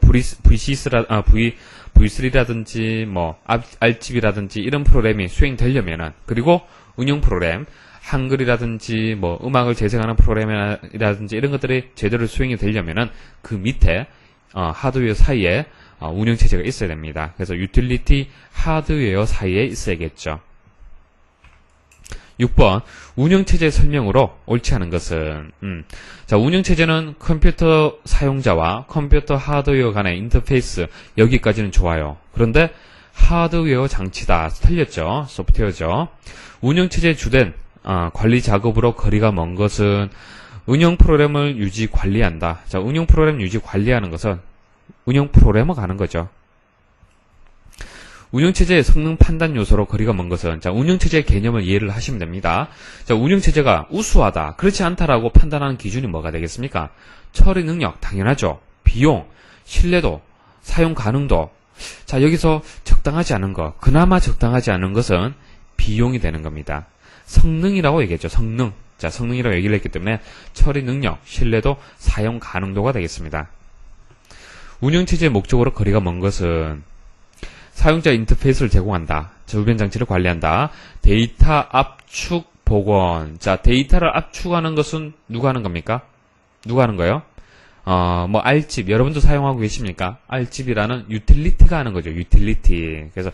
V3라든지 뭐 RGB라든지 이런 프로그램이 수행되려면은, 그리고 운영 프로그램 한글이라든지 뭐 음악을 재생하는 프로그램이라든지 이런 것들이 제대로 수행이 되려면은 그 밑에 하드웨어 사이에 운영체제가 있어야 됩니다. 그래서 유틸리티 하드웨어 사이에 있어야겠죠. 6번 운영체제 설명으로 옳지 않은 것은 자, 운영체제는 컴퓨터 사용자와 컴퓨터 하드웨어 간의 인터페이스, 여기까지는 좋아요. 그런데 하드웨어 장치다, 틀렸죠. 소프트웨어죠. 운영체제의 주된 관리 작업으로 거리가 먼 것은 운영 프로그램을 유지 관리한다. 자, 운영 프로그램 유지 관리하는 것은 운영 프로그래머가 하는 거죠. 운영체제의 성능 판단 요소로 거리가 먼 것은, 자, 운영체제의 개념을 이해를 하시면 됩니다. 자, 운영체제가 우수하다, 그렇지 않다라고 판단하는 기준이 뭐가 되겠습니까? 처리 능력, 당연하죠. 비용, 신뢰도, 사용 가능도. 자, 여기서 적당하지 않은 것, 그나마 적당하지 않은 것은 비용이 되는 겁니다. 성능이라고 얘기했죠. 성능. 자, 성능이라고 얘기를 했기 때문에 처리 능력, 신뢰도, 사용 가능도가 되겠습니다. 운영체제의 목적으로 거리가 먼 것은 사용자 인터페이스를 제공한다. 주변 장치를 관리한다. 데이터 압축 복원. 자, 데이터를 압축하는 것은 누가 하는 겁니까? 누가 하는 거예요? 뭐 RGB 여러분도 사용하고 계십니까? RGB라는 유틸리티가 하는 거죠. 유틸리티. 그래서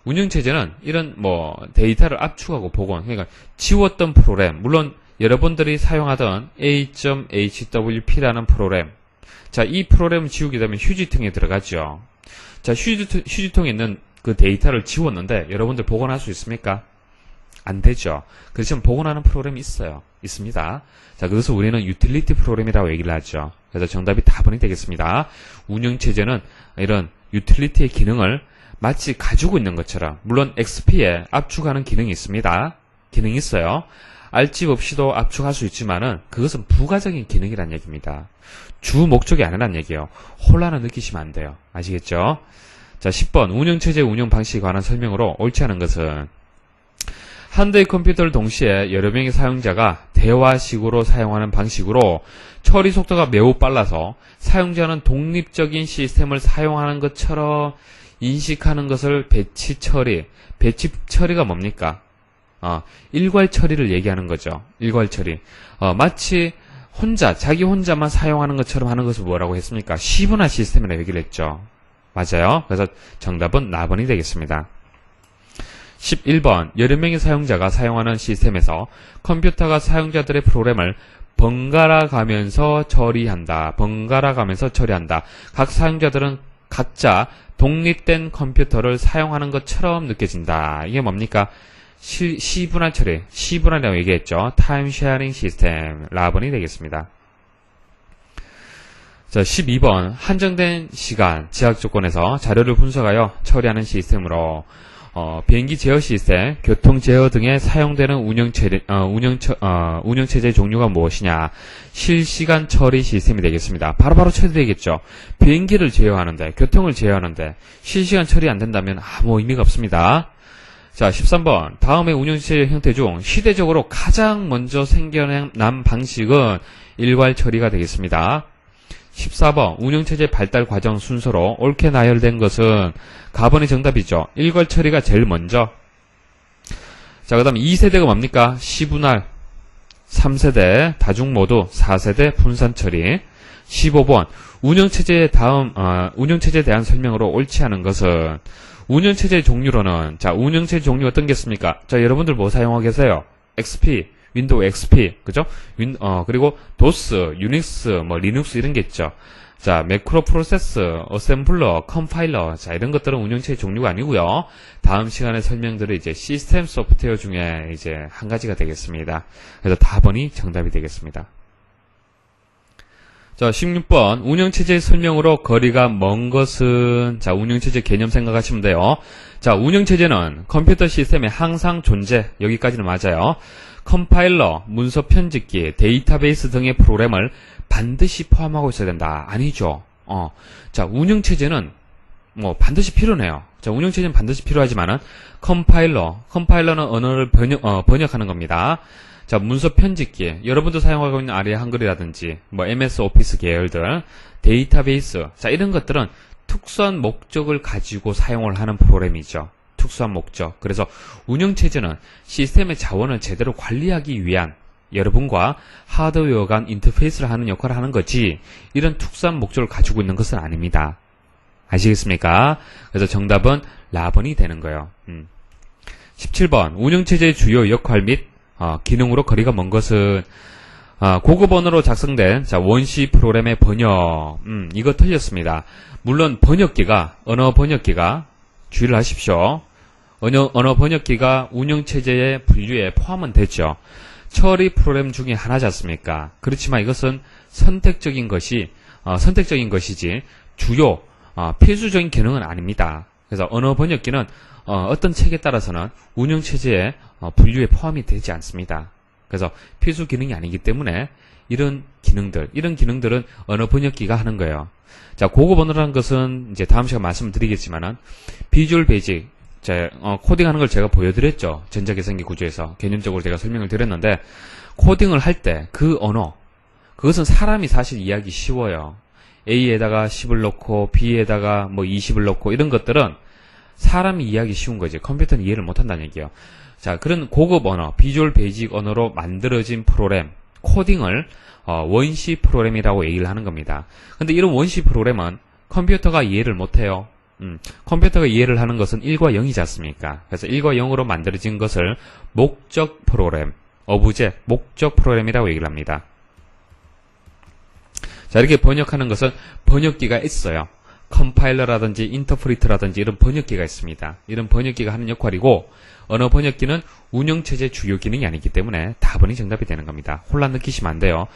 운영체제는 이런 뭐 데이터를 압축하고 복원, 그러니까 지웠던 프로그램, 물론 여러분들이 사용하던 A.HWP라는 프로그램, 자, 이 프로그램을 지우게 되면 휴지통에 들어가죠. 자, 휴지통에 있는 그 데이터를 지웠는데 여러분들 복원할 수 있습니까? 안 되죠. 그렇지만 복원하는 프로그램이 있습니다. 자, 그래서 우리는 유틸리티 프로그램이라고 얘기를 하죠. 그래서 정답이 다번이 되겠습니다. 운영체제는 이런 유틸리티의 기능을 마치 가지고 있는 것처럼, 물론 XP에 압축하는 기능이 있습니다. 기능이 있어요. RGB 없이도 압축할 수 있지만은 그것은 부가적인 기능이란 얘기입니다. 주 목적이 아니란 얘기예요. 혼란을 느끼시면 안 돼요. 아시겠죠? 자, 10번 운영체제 운영 방식에 관한 설명으로 옳지 않은 것은 한 대의 컴퓨터를 동시에 여러 명의 사용자가 대화식으로 사용하는 방식으로 처리 속도가 매우 빨라서 사용자는 독립적인 시스템을 사용하는 것처럼 인식하는 것을 배치 처리. 배치 처리가 뭡니까? 일괄 처리를 얘기하는 거죠. 일괄 처리. 마치 자기 혼자만 사용하는 것처럼 하는 것을 뭐라고 했습니까? 시분화 시스템이라고 얘기를 했죠. 맞아요. 그래서 정답은 나번이 되겠습니다. 11번 여러 명의 사용자가 사용하는 시스템에서 컴퓨터가 사용자들의 프로그램을 번갈아 가면서 처리한다. 번갈아 가면서 처리한다. 각 사용자들은 각자 독립된 컴퓨터를 사용하는 것처럼 느껴진다. 이게 뭡니까? 시분할 처리, 시분할이라고 얘기했죠. 타임 쉐어링 시스템, 라번이 되겠습니다. 자, 12번 한정된 시간, 제약 조건에서 자료를 분석하여 처리하는 시스템으로 비행기 제어 시스템, 교통 제어 등에 사용되는 운영체제의 종류가 무엇이냐? 실시간 처리 시스템이 되겠습니다. 바로바로 처리되겠죠. 비행기를 제어하는데, 교통을 제어하는데 실시간 처리 안 된다면 아무 의미가 없습니다. 자, 13번 다음의 운영체제 형태 중 시대적으로 가장 먼저 생겨난 방식은 일괄 처리가 되겠습니다. 14번 운영체제 발달 과정 순서로 옳게 나열된 것은 가번이 정답이죠. 일괄 처리가 제일 먼저. 자, 그 다음 2세대가 뭡니까? 시분할. 3세대 다중모두, 4세대 분산 처리. 15번 운영체제에 대한 설명으로 옳지 않은 것은 운영체제의 종류로는, 자, 운영체제 종류 어떤 게 있습니까? 자, 여러분들 뭐 사용하고 계세요? XP, 윈도우 XP, 그죠? 그리고 도스, 유닉스, 뭐 리눅스 이런 게 있죠. 자, 매크로 프로세스, 어셈블러, 컴파일러. 자, 이런 것들은 운영체의 종류가 아니고요. 다음 시간에 설명드릴 이제 시스템 소프트웨어 중에 이제 한 가지가 되겠습니다. 그래서 답번이 정답이 되겠습니다. 자, 16번. 운영체제의 설명으로 거리가 먼 것은, 자, 운영체제 개념 생각하시면 돼요. 자, 운영체제는 컴퓨터 시스템에 항상 존재, 여기까지는 맞아요. 컴파일러, 문서 편집기, 데이터베이스 등의 프로그램을 반드시 포함하고 있어야 된다. 아니죠. 자, 운영체제는 뭐 반드시 필요해요. 자, 운영체제는 반드시 필요하지만은 컴파일러는 언어를 번역하는 겁니다. 자, 문서 편집기, 여러분도 사용하고 있는 아리아 한글이라든지 뭐 MS 오피스 계열들, 데이터베이스, 자, 이런 것들은 특수한 목적을 가지고 사용을 하는 프로그램이죠. 특수한 목적. 그래서 운영체제는 시스템의 자원을 제대로 관리하기 위한 여러분과 하드웨어 간 인터페이스를 하는 역할을 하는 거지, 이런 특수한 목적을 가지고 있는 것은 아닙니다. 아시겠습니까? 그래서 정답은 라번이 되는 거예요. 17번. 운영체제의 주요 역할 및 기능으로 거리가 먼 것은, 고급 언어로 작성된, 자, 원시 프로그램의 번역. 이거 틀렸습니다. 물론 언어 번역기가, 주의를 하십시오. 언어 번역기가 운영체제의 분류에 포함은 되죠. 처리 프로그램 중에 하나지 않습니까? 그렇지만 이것은 선택적인 것이지, 주요, 필수적인 기능은 아닙니다. 그래서 언어 번역기는 어떤 책에 따라서는 운영체제의 분류에 포함이 되지 않습니다. 그래서 필수 기능이 아니기 때문에 이런 기능들은 언어 번역기가 하는 거예요. 자, 고급 언어라는 것은 이제 다음 시간에 말씀을 드리겠지만은, 비주얼 베이직, 코딩하는 걸 제가 보여드렸죠. 전자계산기 구조에서 개념적으로 제가 설명을 드렸는데, 코딩을 할 때 그 언어, 그것은 사람이 사실 이해하기 쉬워요. A에다가 10을 넣고 B에다가 뭐 20을 넣고 이런 것들은 사람이 이해하기 쉬운 거지. 컴퓨터는 이해를 못한다는 얘기예요. 자, 그런 고급 언어, 비주얼 베이직 언어로 만들어진 프로그램, 코딩을 원시 프로그램이라고 얘기를 하는 겁니다. 근데 이런 원시 프로그램은 컴퓨터가 이해를 못해요. 컴퓨터가 이해를 하는 것은 1과 0이지 않습니까? 그래서 1과 0으로 만들어진 것을 목적 프로그램, 목적 프로그램이라고 얘기를 합니다. 자, 이렇게 번역하는 것은 번역기가 있어요. 컴파일러라든지 인터프리터라든지 이런 번역기가 있습니다. 이런 번역기가 하는 역할이고, 언어 번역기는 운영체제 주요 기능이 아니기 때문에 답은이 정답이 되는 겁니다. 혼란 느끼시면 안 돼요.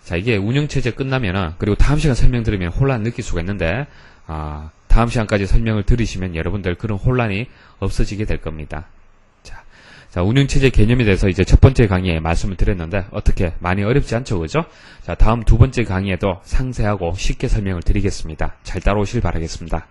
자, 이게 운영체제 끝나면은, 그리고 다음 시간 설명드리면 혼란 느낄 수가 있는데, 다음 시간까지 설명을 들으시면 여러분들 그런 혼란이 없어지게 될 겁니다. 자, 운영체제 개념에 대해서 이제 첫 번째 강의에 말씀을 드렸는데, 어떻게 많이 어렵지 않죠, 그죠? 자, 다음 두 번째 강의에도 상세하고 쉽게 설명을 드리겠습니다. 잘 따라오시길 바라겠습니다.